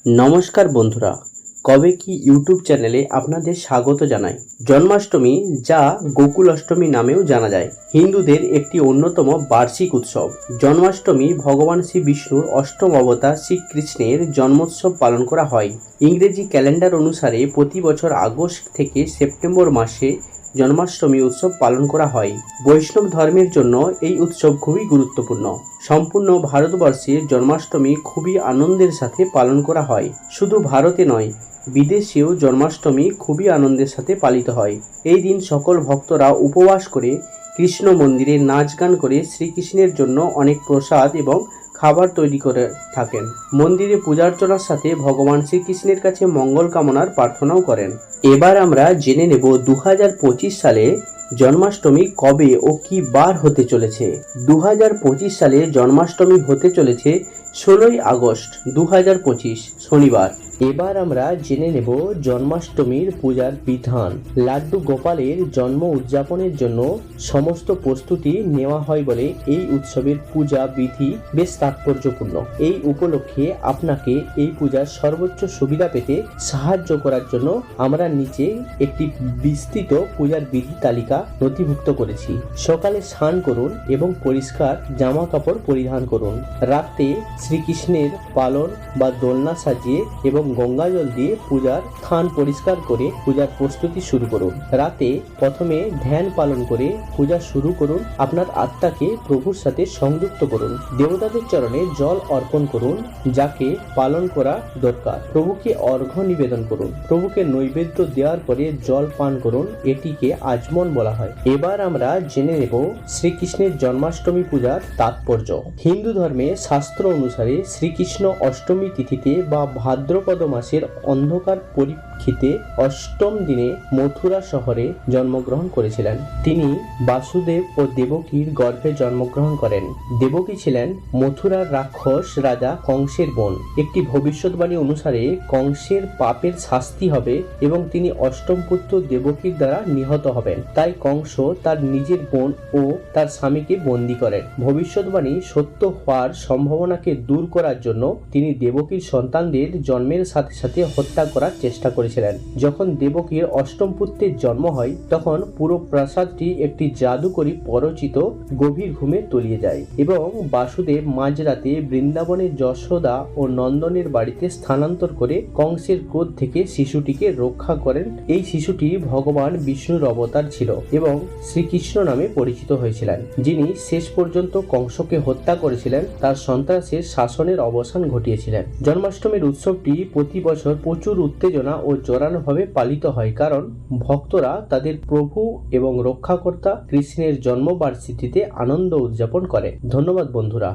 নমস্কার বন্ধুরা, কবে কি ইউটিউব চ্যানেলে আপনাদের স্বাগত জানাই। জন্মাষ্টমী, যা গোকুল অষ্টমী নামেও জানা যায়, হিন্দুদের একটি অন্যতম বার্ষিক উৎসব। জন্মাষ্টমী ভগবান শ্রী বিষ্ণুর অষ্টম অবতার শ্রীকৃষ্ণের জন্মোৎসব পালন করা হয়। ইংরেজি ক্যালেন্ডার অনুসারে প্রতি বছর আগস্ট থেকে সেপ্টেম্বর মাসে জন্মাষ্টমী উৎসব পালন করা হয়। বৈষ্ণব ধর্মের জন্য এই উৎসব খুবই গুরুত্বপূর্ণ। সম্পূর্ণ ভারতবর্ষে জন্মাষ্টমী খুবই আনন্দের সাথে পালন করা হয়। শুধু ভারতে নয়, বিদেশেও জন্মাষ্টমী খুবই আনন্দের সাথে পালিত হয়। এই দিন সকল ভক্তরা উপবাস করে কৃষ্ণ মন্দিরে নাচ গান করে শ্রীকৃষ্ণের জন্য অনেক প্রসাদ এবং খাবার তৈরি করে থাকেন। মন্দিরে পূজার্চনার সাথে ভগবান শ্রীকৃষ্ণের কাছে মঙ্গল কামনার প্রার্থনাও করেন। এবার আমরা জেনে নেব 2025 সালে জন্মাষ্টমী কবে ও কি বার হতে চলেছে। 2025 সালে জন্মাষ্টমী হতে চলেছে 16ই আগস্ট 2025 শনিবার। এবার আমরা জেনে নেব জন্মাষ্টমীর পূজার বিধান। লাড্ডু গোপালের জন্ম উদযাপনের জন্য সমস্ত প্রস্তুতি নেওয়া হয় বলে এই উৎসবের পূজা বিধি বেশ তাৎপর্যপূর্ণ। এই উপলক্ষে আপনাকে এই পূজার সর্বোচ্চ সুবিধা পেতে সাহায্য করার জন্য আমরা নিচে একটি বিস্তৃত পূজার বিধি তালিকা নথিভুক্ত করেছি। সকালে স্নান করুন এবং পরিষ্কার জামা কাপড় পরিধান করুন। রাতে শ্রীকৃষ্ণের পালন বা দোলনা সাজিয়ে এবং গঙ্গা জল দিয়ে পূজার স্থান পরিষ্কার করে পূজার প্রস্তুতি শুরু করুন। রাতে প্রথমে ধ্যান পালন করে পূজা শুরু করুন। আপনার আত্মাকে প্রভুর সাথে সংযুক্ত করুন। দেবতাদের চরণে জল অর্পণ করুন, যাকে পালন করা দরকার। প্রভুকে অর্ঘ্য নিবেদন করুন। প্রভুকে নৈবেদ্য দেওয়ার পরে জল পান করুন। এটিকে আচমন বলা হয়। এবার আমরা জেনে নেব শ্রীকৃষ্ণের জন্মাষ্টমী পূজার তাৎপর্য। হিন্দু ধর্মে শাস্ত্র অনুসারে শ্রীকৃষ্ণ অষ্টমী তিথিতে বা ভাদ্রপদ মাসের অন্ধকার পরিপ্রেক্ষিতে অষ্টম দিনে মথুরা শহরে জন্মগ্রহণ করেছিলেন। তিনি বাসুদেব ও দেবকীর গর্ভে জন্মগ্রহণ করেন। দেবকী ছিলেন মথুরার রাক্ষস রাজা কংসের বোন। একটি ভবিষ্যৎবাণী অনুসারে কংসের পাপের শাস্তি হবে এবং তিনি অষ্টম পুত্র দেবকীর দ্বারা নিহত হবেন। তাই কংস তার নিজের বোন ও তার স্বামীকে বন্দী করেন। ভবিষ্যৎবাণী সত্য হওয়ার সম্ভাবনাকে দূর করার জন্য তিনি দেবকীর সন্তানদের জন্মের সাথে সাথে হত্যা করার চেষ্টা করেছিলেন। যখন দেবকীর অষ্টম পুত্রের জন্ম হয়, তখন পুরো প্রাসাদটি একটি জাদুকরী পরচিত গভীর ঘুমে তলিয়ে যায় এবং বাসুদেব মাঝরাতে বৃন্দাবনের যশোদা ও নন্দনের বাড়িতে স্থানান্তর করে কংসের ক্রোধ থেকে শিশুটিকে রক্ষা করেন। এই শিশুটি ভগবান বিষ্ণুর অবতার ছিল এবং শ্রীকৃষ্ণ নামে পরিচিত হয়েছিলেন, যিনি শেষ পর্যন্ত কংসকে হত্যা করেছিলেন, তার সন্ত্রাসের শাসনের অবসান ঘটিয়েছিলেন। জন্মাষ্টমীর উৎসবটি প্রতি বছর প্রচুর উত্তেজনা ও জোরালোভাবে পালিত হয়, কারণ ভক্তরা তাদের প্রভু এবং রক্ষাকর্তা কৃষ্ণের জন্মবার্ষিকীতে আনন্দ উদযাপন করে। ধন্যবাদ বন্ধুরা।